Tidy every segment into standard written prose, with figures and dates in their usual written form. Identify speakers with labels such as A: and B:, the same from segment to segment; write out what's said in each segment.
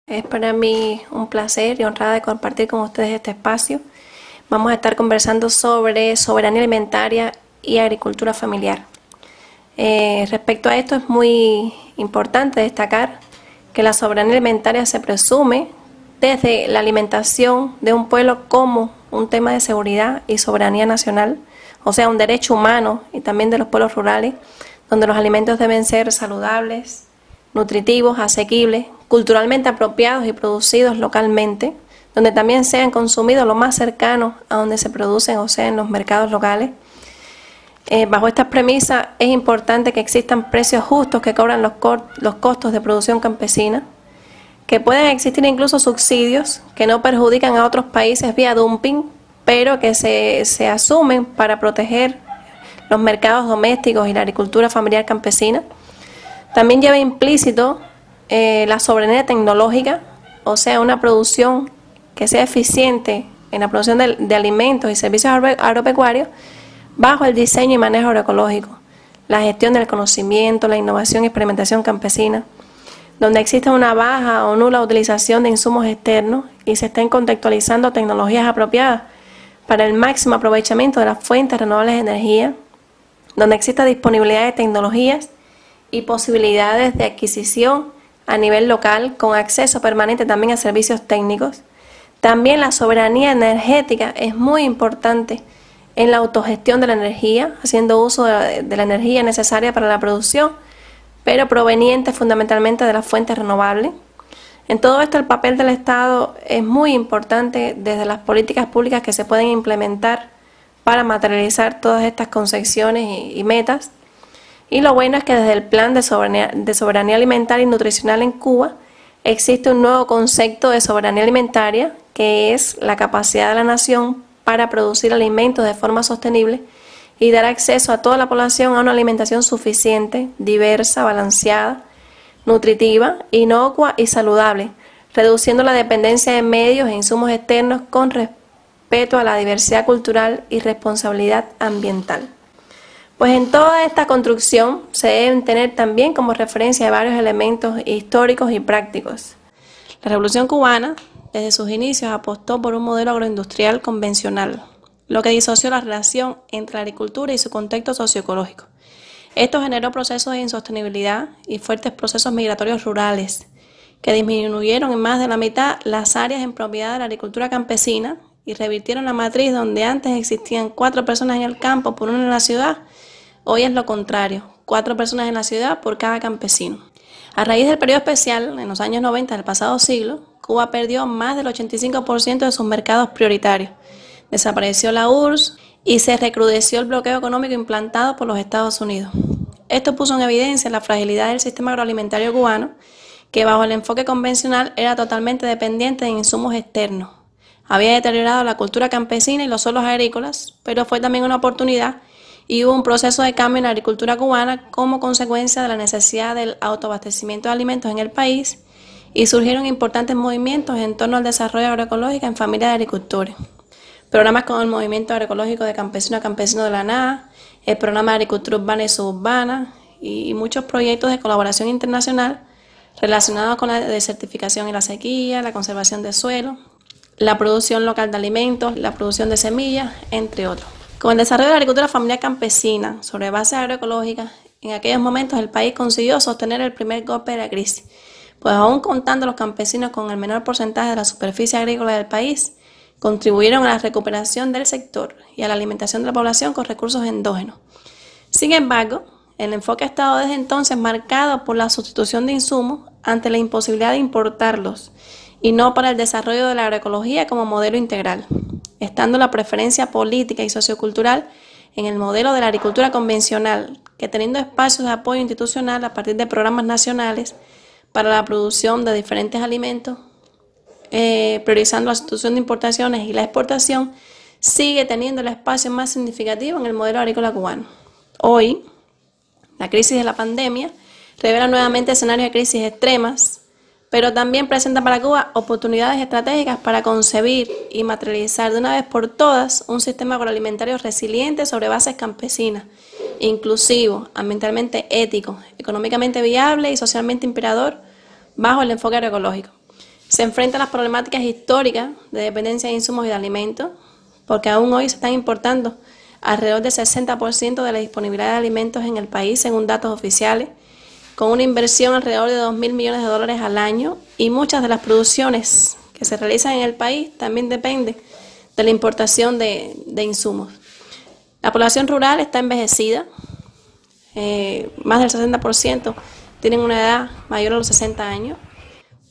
A: Es para mí un placer y honrada de compartir con ustedes este espacio. Vamos a estar conversando sobre soberanía alimentaria y agricultura familiar. Respecto a esto es muy importante destacar que la soberanía alimentaria se presume desde la alimentación de un pueblo como un tema de seguridad y soberanía nacional, o sea, un derecho humano y también de los pueblos rurales, donde los alimentos deben ser saludables, nutritivos, asequibles, culturalmente apropiados y producidos localmente, donde también sean consumidos lo más cercanos a donde se producen, o sea, en los mercados locales. Bajo estas premisas es importante que existan precios justos que cobran los costos de producción campesina, que pueden existir incluso subsidios que no perjudican a otros países vía dumping, pero que se asumen para proteger los mercados domésticos y la agricultura familiar campesina. También lleva implícito la soberanía tecnológica, o sea, una producción que sea eficiente en la producción de alimentos y servicios agropecuarios bajo el diseño y manejo agroecológico, la gestión del conocimiento, la innovación y experimentación campesina, donde existe una baja o nula utilización de insumos externos y se estén contextualizando tecnologías apropiadas para el máximo aprovechamiento de las fuentes renovables de energía, donde exista disponibilidad de tecnologías y posibilidades de adquisición a nivel local con acceso permanente también a servicios técnicos. También la soberanía energética es muy importante en la autogestión de la energía, haciendo uso de la energía necesaria para la producción, pero proveniente fundamentalmente de las fuentes renovables. En todo esto el papel del Estado es muy importante desde las políticas públicas que se pueden implementar para materializar todas estas concepciones y metas. Y lo bueno es que desde el Plan de Soberanía Alimentaria y Nutricional en Cuba existe un nuevo concepto de soberanía alimentaria, que es la capacidad de la nación para producir alimentos de forma sostenible y dar acceso a toda la población a una alimentación suficiente, diversa, balanceada, nutritiva, inocua y saludable, reduciendo la dependencia de medios e insumos externos con respeto a la diversidad cultural y responsabilidad ambiental. Pues en toda esta construcción se deben tener también como referencia varios elementos históricos y prácticos. La Revolución Cubana, desde sus inicios, apostó por un modelo agroindustrial convencional, lo que disoció la relación entre la agricultura y su contexto socioecológico. Esto generó procesos de insostenibilidad y fuertes procesos migratorios rurales, que disminuyeron en más de la mitad las áreas en propiedad de la agricultura campesina y revirtieron la matriz donde antes existían 4 personas en el campo por 1 en la ciudad. Hoy es lo contrario, 4 personas en la ciudad por cada campesino. A raíz del periodo especial, en los años 90 del pasado siglo, Cuba perdió más del 85% de sus mercados prioritarios. Desapareció la URSS y se recrudeció el bloqueo económico implantado por los Estados Unidos. Esto puso en evidencia la fragilidad del sistema agroalimentario cubano, que bajo el enfoque convencional era totalmente dependiente de insumos externos. Había deteriorado la cultura campesina y los suelos agrícolas, pero fue también una oportunidad y hubo un proceso de cambio en la agricultura cubana como consecuencia de la necesidad del autoabastecimiento de alimentos en el país y surgieron importantes movimientos en torno al desarrollo agroecológico en familias de agricultores. Programas como el Movimiento Agroecológico de Campesino a Campesino de la NAA, el Programa de Agricultura Urbana y Suburbana y muchos proyectos de colaboración internacional relacionados con la desertificación y la sequía, la conservación de suelo, la producción local de alimentos, la producción de semillas, entre otros. Con el desarrollo de la agricultura familiar campesina sobre bases agroecológicas, en aquellos momentos el país consiguió sostener el primer golpe de la crisis, pues aún contando los campesinos con el menor porcentaje de la superficie agrícola del país, contribuyeron a la recuperación del sector y a la alimentación de la población con recursos endógenos. Sin embargo, el enfoque ha estado desde entonces marcado por la sustitución de insumos ante la imposibilidad de importarlos y no para el desarrollo de la agroecología como modelo integral, estando la preferencia política y sociocultural en el modelo de la agricultura convencional, que teniendo espacios de apoyo institucional a partir de programas nacionales para la producción de diferentes alimentos, priorizando la sustitución de importaciones y la exportación, sigue teniendo el espacio más significativo en el modelo agrícola cubano. Hoy, la crisis de la pandemia revela nuevamente escenarios de crisis extremas, pero también presenta para Cuba oportunidades estratégicas para concebir y materializar de una vez por todas un sistema agroalimentario resiliente sobre bases campesinas, inclusivo, ambientalmente ético, económicamente viable y socialmente inspirador bajo el enfoque agroecológico. Se enfrenta a las problemáticas históricas de dependencia de insumos y de alimentos, porque aún hoy se están importando alrededor del 60% de la disponibilidad de alimentos en el país, según datos oficiales, con una inversión alrededor de 2.000 millones de dólares al año, y muchas de las producciones que se realizan en el país también dependen de la importación de insumos. La población rural está envejecida, más del 60% tienen una edad mayor a los 60 años,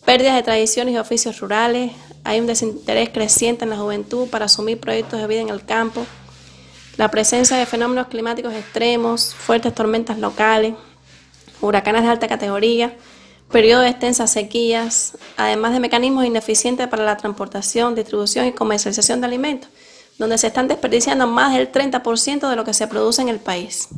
A: pérdidas de tradiciones y oficios rurales, hay un desinterés creciente en la juventud para asumir proyectos de vida en el campo, la presencia de fenómenos climáticos extremos, fuertes tormentas locales, huracanes de alta categoría, periodos de extensas sequías, además de mecanismos ineficientes para la transportación, distribución y comercialización de alimentos, donde se están desperdiciando más del 30% de lo que se produce en el país.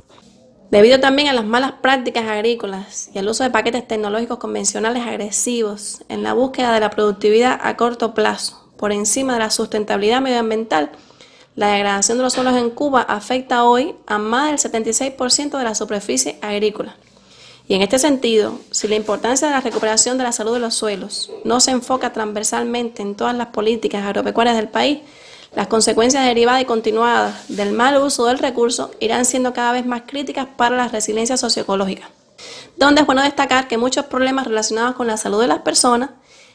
A: Debido también a las malas prácticas agrícolas y al uso de paquetes tecnológicos convencionales agresivos en la búsqueda de la productividad a corto plazo, por encima de la sustentabilidad medioambiental, la degradación de los suelos en Cuba afecta hoy a más del 76% de la superficie agrícola. Y en este sentido, si la importancia de la recuperación de la salud de los suelos no se enfoca transversalmente en todas las políticas agropecuarias del país, las consecuencias derivadas y continuadas del mal uso del recurso irán siendo cada vez más críticas para la resiliencia socioecológica, donde es bueno destacar que muchos problemas relacionados con la salud de las personas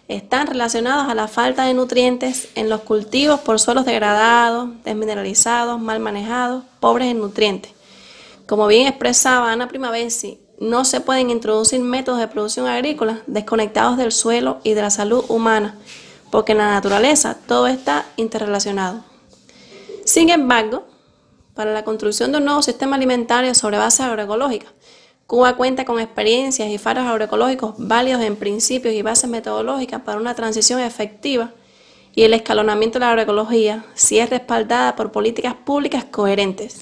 A: están relacionados a la falta de nutrientes en los cultivos por suelos degradados, desmineralizados, mal manejados, pobres en nutrientes. Como bien expresaba Ana Primavesi, no se pueden introducir métodos de producción agrícola desconectados del suelo y de la salud humana, porque en la naturaleza todo está interrelacionado. Sin embargo, para la construcción de un nuevo sistema alimentario sobre base agroecológica, Cuba cuenta con experiencias y faros agroecológicos válidos en principios y bases metodológicas para una transición efectiva, y el escalonamiento de la agroecología si es respaldada por políticas públicas coherentes.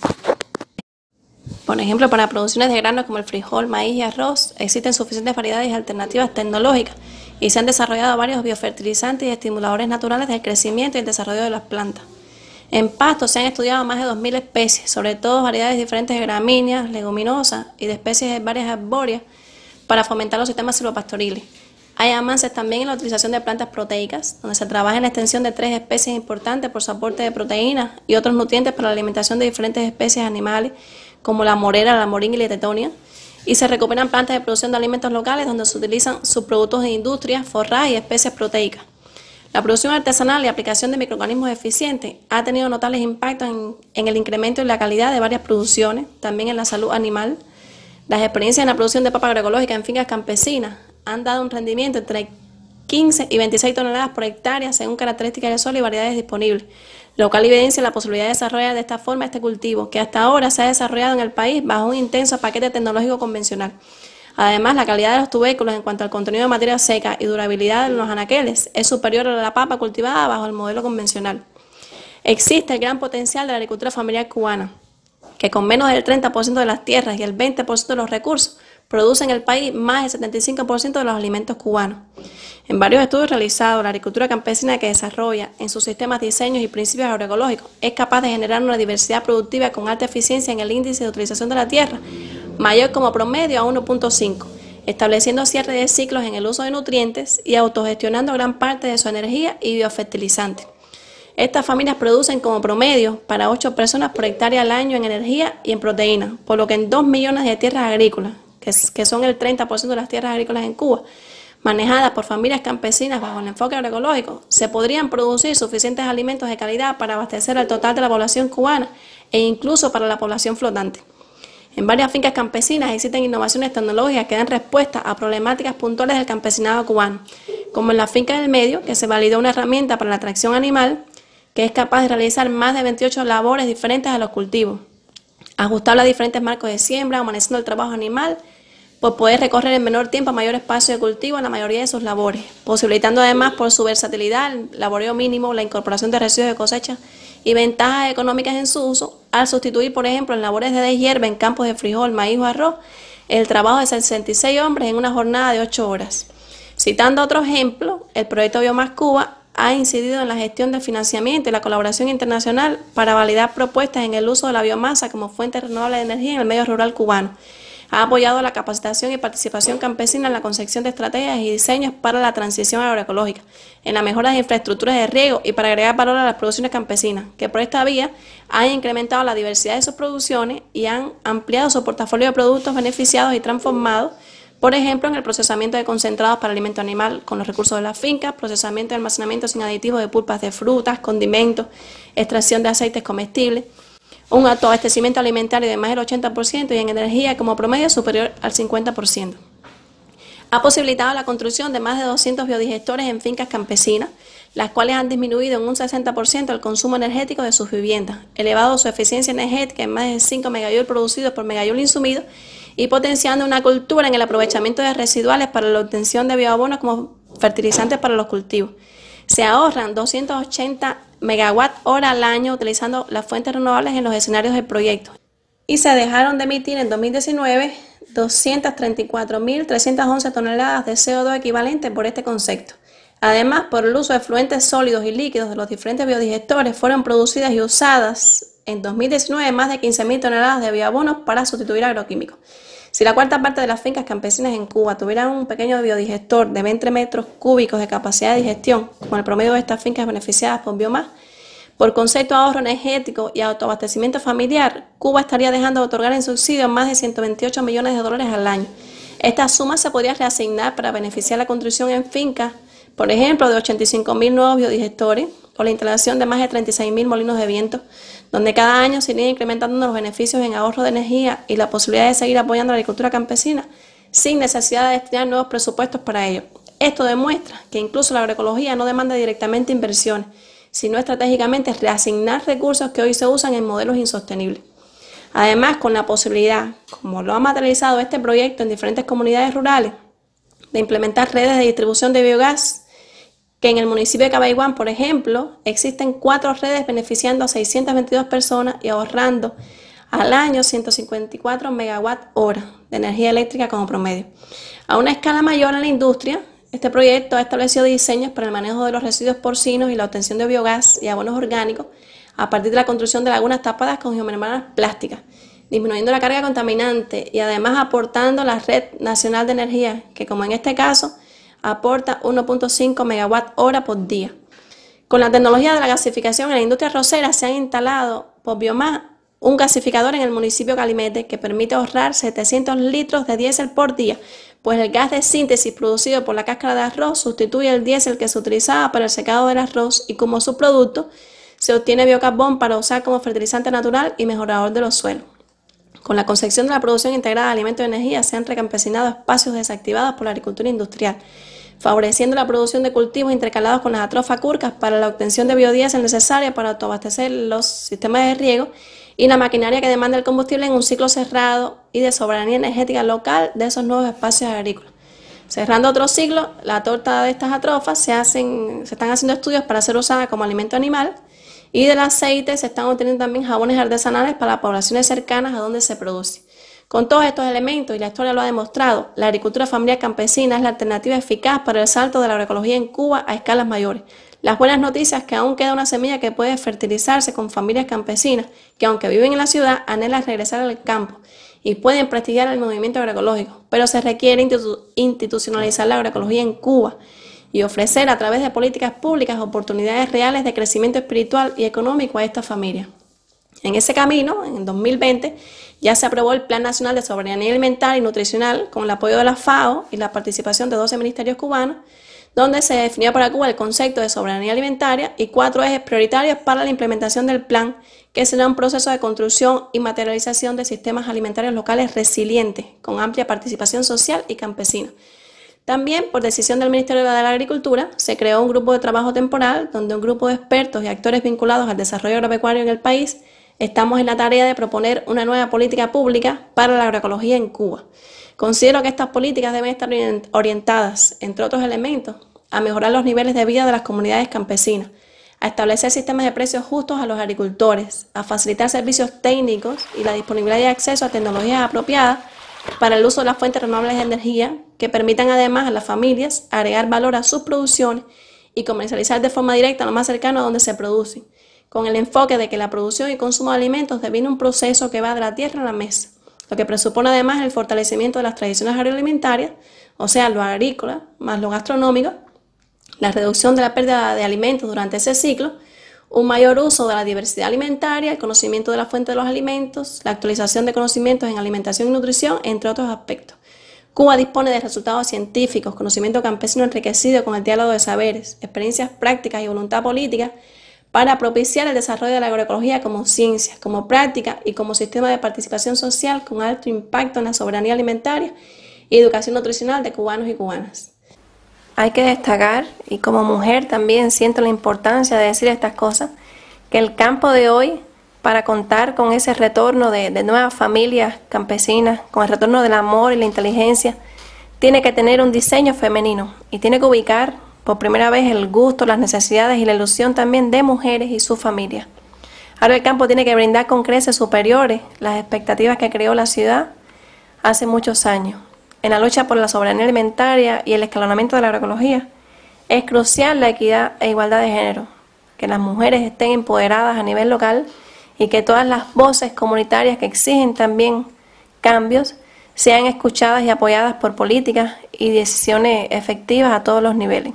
A: Por ejemplo, para producciones de granos como el frijol, maíz y arroz, existen suficientes variedades y alternativas tecnológicas y se han desarrollado varios biofertilizantes y estimuladores naturales del crecimiento y el desarrollo de las plantas. En pastos se han estudiado más de 2.000 especies, sobre todo variedades diferentes de gramíneas, leguminosas y de especies de varias arbóreas para fomentar los sistemas silvopastoriles. Hay avances también en la utilización de plantas proteicas, donde se trabaja en la extensión de 3 especies importantes por su aporte de proteínas y otros nutrientes para la alimentación de diferentes especies animales, como la morera, la moringa y la tetonia, y se recuperan plantas de producción de alimentos locales donde se utilizan subproductos de industria, forraje y especies proteicas. La producción artesanal y aplicación de microorganismos eficientes ha tenido notables impactos en el incremento y la calidad de varias producciones, también en la salud animal. Las experiencias en la producción de papa agroecológica en fincas campesinas han dado un rendimiento entre 15 y 26 toneladas por hectárea según características del suelo y variedades disponibles, lo cual evidencia la posibilidad de desarrollar de esta forma este cultivo, que hasta ahora se ha desarrollado en el país bajo un intenso paquete tecnológico convencional. Además, la calidad de los tubérculos en cuanto al contenido de materia seca y durabilidad de los anaqueles es superior a la papa cultivada bajo el modelo convencional. Existe el gran potencial de la agricultura familiar cubana, que con menos del 30% de las tierras y el 20% de los recursos produce en el país más del 75% de los alimentos cubanos. En varios estudios realizados, la agricultura campesina que desarrolla en sus sistemas, diseños y principios agroecológicos es capaz de generar una diversidad productiva con alta eficiencia en el índice de utilización de la tierra, mayor como promedio a 1.5, estableciendo cierre de ciclos en el uso de nutrientes y autogestionando gran parte de su energía y biofertilizantes. Estas familias producen como promedio para 8 personas por hectárea al año en energía y en proteína, por lo que en 2 millones de tierras agrícolas, que son el 30% de las tierras agrícolas en Cuba, manejadas por familias campesinas bajo el enfoque agroecológico, se podrían producir suficientes alimentos de calidad para abastecer al total de la población cubana e incluso para la población flotante. En varias fincas campesinas existen innovaciones tecnológicas que dan respuesta a problemáticas puntuales del campesinado cubano, como en la finca del medio, que se validó una herramienta para la tracción animal que es capaz de realizar más de 28 labores diferentes a los cultivos, ajustable a diferentes marcos de siembra, humanizando el trabajo animal, por poder recorrer en menor tiempo mayor espacio de cultivo en la mayoría de sus labores, posibilitando además por su versatilidad, el laboreo mínimo, la incorporación de residuos de cosecha y ventajas económicas en su uso, al sustituir, por ejemplo, en labores de deshierve en campos de frijol, maíz o arroz, el trabajo de 66 hombres en una jornada de 8 horas. Citando otro ejemplo, el proyecto Biomás Cuba ha incidido en la gestión del financiamiento y la colaboración internacional para validar propuestas en el uso de la biomasa como fuente renovable de energía en el medio rural cubano, Ha apoyado la capacitación y participación campesina en la concepción de estrategias y diseños para la transición agroecológica, en la mejora de infraestructuras de riego y para agregar valor a las producciones campesinas, que por esta vía han incrementado la diversidad de sus producciones y han ampliado su portafolio de productos beneficiados y transformados, por ejemplo, en el procesamiento de concentrados para alimento animal con los recursos de las fincas, procesamiento y almacenamiento sin aditivos de pulpas de frutas, condimentos, extracción de aceites comestibles, un autoabastecimiento alimentario de más del 80% y en energía como promedio superior al 50%. Ha posibilitado la construcción de más de 200 biodigestores en fincas campesinas, las cuales han disminuido en un 60% el consumo energético de sus viviendas, elevado su eficiencia energética en más de 5 megajoules producidos por megajoule insumido y potenciando una cultura en el aprovechamiento de residuales para la obtención de bioabonos como fertilizantes para los cultivos. Se ahorran 280 megawatt hora al año utilizando las fuentes renovables en los escenarios del proyecto. Y se dejaron de emitir en 2019 234.311 toneladas de CO2 equivalente por este concepto. Además, por el uso de fluentes sólidos y líquidos de los diferentes biodigestores, fueron producidas y usadas en 2019 más de 15.000 toneladas de bioabonos para sustituir agroquímicos. Si la cuarta parte de las fincas campesinas en Cuba tuvieran un pequeño biodigestor de 20 metros cúbicos de capacidad de digestión, como el promedio de estas fincas beneficiadas por biomás, por concepto de ahorro energético y autoabastecimiento familiar, Cuba estaría dejando de otorgar en subsidio más de 128 millones de dólares al año. Esta suma se podría reasignar para beneficiar la construcción en fincas, por ejemplo, de 85.000 nuevos biodigestores o la instalación de más de 36.000 molinos de viento, donde cada año se irían incrementando los beneficios en ahorro de energía y la posibilidad de seguir apoyando a la agricultura campesina sin necesidad de destinar nuevos presupuestos para ello. Esto demuestra que incluso la agroecología no demanda directamente inversiones, sino estratégicamente reasignar recursos que hoy se usan en modelos insostenibles. Además, con la posibilidad, como lo ha materializado este proyecto en diferentes comunidades rurales, de implementar redes de distribución de biogás, que en el municipio de Cabaiguán, por ejemplo, existen 4 redes beneficiando a 622 personas y ahorrando al año 154 megawatt hora de energía eléctrica como promedio. A una escala mayor en la industria, este proyecto ha establecido diseños para el manejo de los residuos porcinos y la obtención de biogás y abonos orgánicos a partir de la construcción de lagunas tapadas con geomembranas plásticas, disminuyendo la carga contaminante y además aportando la red nacional de energía, que como en este caso, aporta 1.5 megawatt hora por día. Con la tecnología de la gasificación en la industria arrocera se han instalado por biomás un gasificador en el municipio de Calimete que permite ahorrar 700 litros de diésel por día, pues el gas de síntesis producido por la cáscara de arroz sustituye el diésel que se utilizaba para el secado del arroz y como subproducto se obtiene biocarbón para usar como fertilizante natural y mejorador de los suelos. Con la concepción de la producción integrada de alimentos y energía se han recampesinado espacios desactivados por la agricultura industrial, favoreciendo la producción de cultivos intercalados con las atrofacurcas para la obtención de biodiesel necesaria para autoabastecer los sistemas de riego y la maquinaria que demanda el combustible en un ciclo cerrado y de soberanía energética local de esos nuevos espacios agrícolas. Cerrando otro ciclo, la torta de estas atrofas se están haciendo estudios para ser usada como alimento animal y del aceite se están obteniendo también jabones artesanales para las poblaciones cercanas a donde se produce. Con todos estos elementos, y la historia lo ha demostrado, la agricultura familiar campesina es la alternativa eficaz para el salto de la agroecología en Cuba a escalas mayores. Las buenas noticias es que aún queda una semilla que puede fertilizarse con familias campesinas que aunque viven en la ciudad anhelan regresar al campo y pueden prestigiar el movimiento agroecológico, pero se requiere institucionalizar la agroecología en Cuba y ofrecer a través de políticas públicas oportunidades reales de crecimiento espiritual y económico a estas familias. En ese camino, en 2020, ya se aprobó el Plan Nacional de Soberanía Alimentaria y Nutricional con el apoyo de la FAO y la participación de 12 ministerios cubanos, donde se definió para Cuba el concepto de soberanía alimentaria y 4 ejes prioritarios para la implementación del plan, que será un proceso de construcción y materialización de sistemas alimentarios locales resilientes, con amplia participación social y campesina. También, por decisión del Ministerio de la Agricultura, se creó un grupo de trabajo temporal donde un grupo de expertos y actores vinculados al desarrollo agropecuario en el país estamos en la tarea de proponer una nueva política pública para la agroecología en Cuba. Considero que estas políticas deben estar orientadas, entre otros elementos, a mejorar los niveles de vida de las comunidades campesinas, a establecer sistemas de precios justos a los agricultores, a facilitar servicios técnicos y la disponibilidad de acceso a tecnologías apropiadas para el uso de las fuentes renovables de energía que permitan además a las familias agregar valor a sus producciones y comercializar de forma directa lo más cercano a donde se producen, con el enfoque de que la producción y consumo de alimentos deviene un proceso que va de la tierra a la mesa. lo que presupone además el fortalecimiento de las tradiciones agroalimentarias, o sea, lo agrícola más lo gastronómico, la reducción de la pérdida de alimentos durante ese ciclo, un mayor uso de la diversidad alimentaria, el conocimiento de la fuente de los alimentos, la actualización de conocimientos en alimentación y nutrición, entre otros aspectos. Cuba dispone de resultados científicos, conocimiento campesino enriquecido con el diálogo de saberes, experiencias prácticas y voluntad política para propiciar el desarrollo de la agroecología como ciencia, como práctica y como sistema de participación social con alto impacto en la soberanía alimentaria y educación nutricional de cubanos y cubanas. Hay que destacar, y como mujer también siento la importancia de decir estas cosas, que el campo de hoy, para contar con ese retorno de nuevas familias campesinas, con el retorno del amor y la inteligencia, tiene que tener un diseño femenino y tiene que ubicar por primera vez el gusto, las necesidades y la ilusión también de mujeres y sus familias. Ahora el campo tiene que brindar con creces superiores las expectativas que creó la ciudad hace muchos años. En la lucha por la soberanía alimentaria y el escalonamiento de la agroecología, es crucial la equidad e igualdad de género, que las mujeres estén empoderadas a nivel local y que todas las voces comunitarias que exigen también cambios sean escuchadas y apoyadas por políticas y decisiones efectivas a todos los niveles.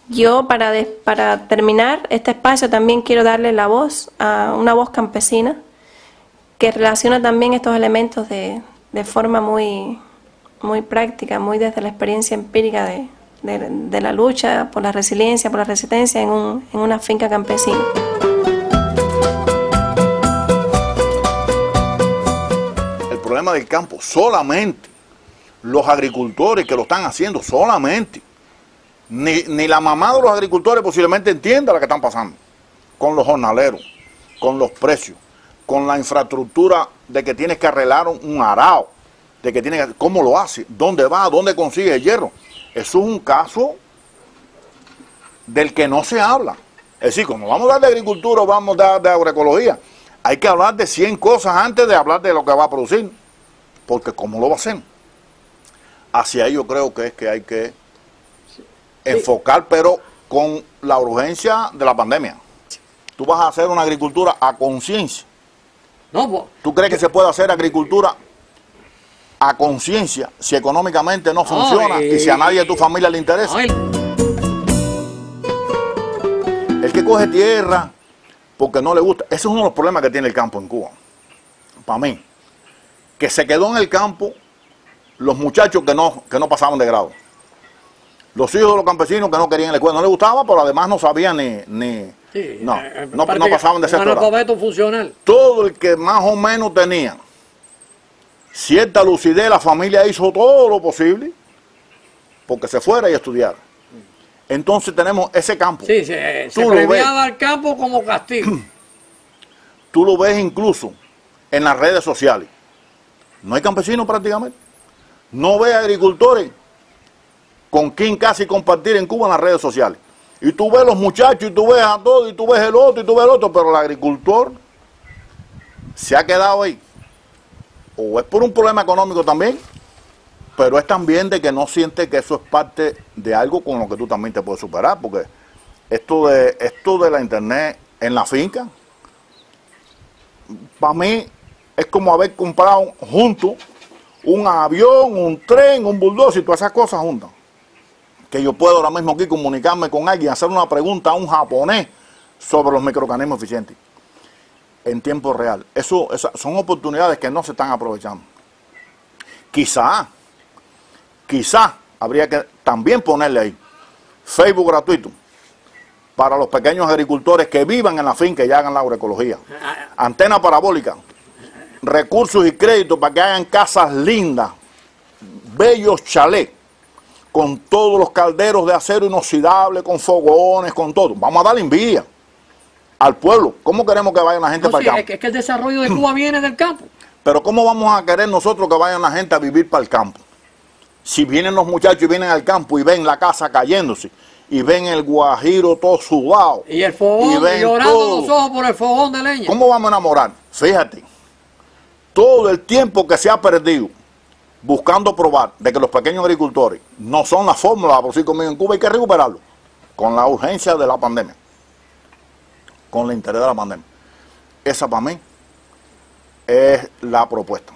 A: Yo, para terminar este espacio, también quiero darle la voz a una voz campesina que relaciona también estos elementos de forma muy práctica, muy desde la experiencia empírica de la lucha por la resiliencia, por la resistencia en una finca campesina.
B: El problema del campo, solamente los agricultores que lo están haciendo, solamente. Ni la mamá de los agricultores posiblemente entienda lo que están pasando con los jornaleros, con los precios, con la infraestructura de que tienes que arreglar un arao, de que tienes que, cómo lo hace, dónde va, dónde consigue el hierro. Eso es un caso del que no se habla. Es decir, cuando vamos a hablar de agricultura o vamos a hablar de agroecología, hay que hablar de 100 cosas antes de hablar de lo que va a producir, porque ¿cómo lo va a hacer? Hacia ahí yo creo que es que hay que enfocar, pero con la urgencia de la pandemia. Tú vas a hacer una agricultura a conciencia.
C: No,
B: ¿Tú crees que se puede hacer agricultura a conciencia si económicamente no funciona y si a nadie de tu familia le interesa? El que coge tierra porque no le gusta, ese es uno de los problemas que tiene el campo en Cuba. Para mí, que se quedó en el campo los muchachos que no pasaban de grado. Los hijos de los campesinos que no querían la escuela, no les gustaba, pero además no sabían no pasaban de sexto grado.
C: Funcional.
B: Todo el que más o menos tenía cierta lucidez, la familia hizo todo lo posible porque se fuera y estudiara. Entonces tenemos ese campo.
C: Sí, se premiaba al campo como castigo.
B: Tú lo ves incluso en las redes sociales. No hay campesinos prácticamente. No ves agricultores con quien casi compartir en Cuba en las redes sociales. Y tú ves los muchachos, y tú ves a todos, y tú ves el otro, y tú ves el otro, pero el agricultor se ha quedado ahí. O es por un problema económico también, pero es también de que no siente que eso es parte de algo con lo que tú también te puedes superar, porque esto de la internet en la finca, para mí es como haber comprado junto un avión, un tren, un bulldozer y todas esas cosas juntas. Que yo puedo ahora mismo aquí comunicarme con alguien, hacer una pregunta a un japonés sobre los microorganismos eficientes en tiempo real. Eso son oportunidades que no se están aprovechando. Quizá habría que también ponerle ahí Facebook gratuito para los pequeños agricultores que vivan en la finca y hagan la agroecología. Antena parabólica, recursos y créditos para que hagan casas lindas, bellos chalés, con todos los calderos de acero inoxidable, con fogones, con todo. Vamos a darle envidia al pueblo. ¿Cómo queremos que vaya la gente para el campo?
C: Es que el desarrollo de Cuba viene del campo.
B: Pero ¿cómo vamos a querer nosotros que vayan la gente a vivir para el campo? Si vienen los muchachos y vienen al campo y ven la casa cayéndose, y ven el guajiro todo sudado,
C: y el fogón, y llorando todo, los ojos por el fogón de leña.
B: ¿Cómo vamos a enamorar? Fíjate, todo el tiempo que se ha perdido buscando probar de que los pequeños agricultores no son la fórmula para producir comida en Cuba, hay que recuperarlo con la urgencia de la pandemia, con el interés de la pandemia. Esa para mí es la propuesta.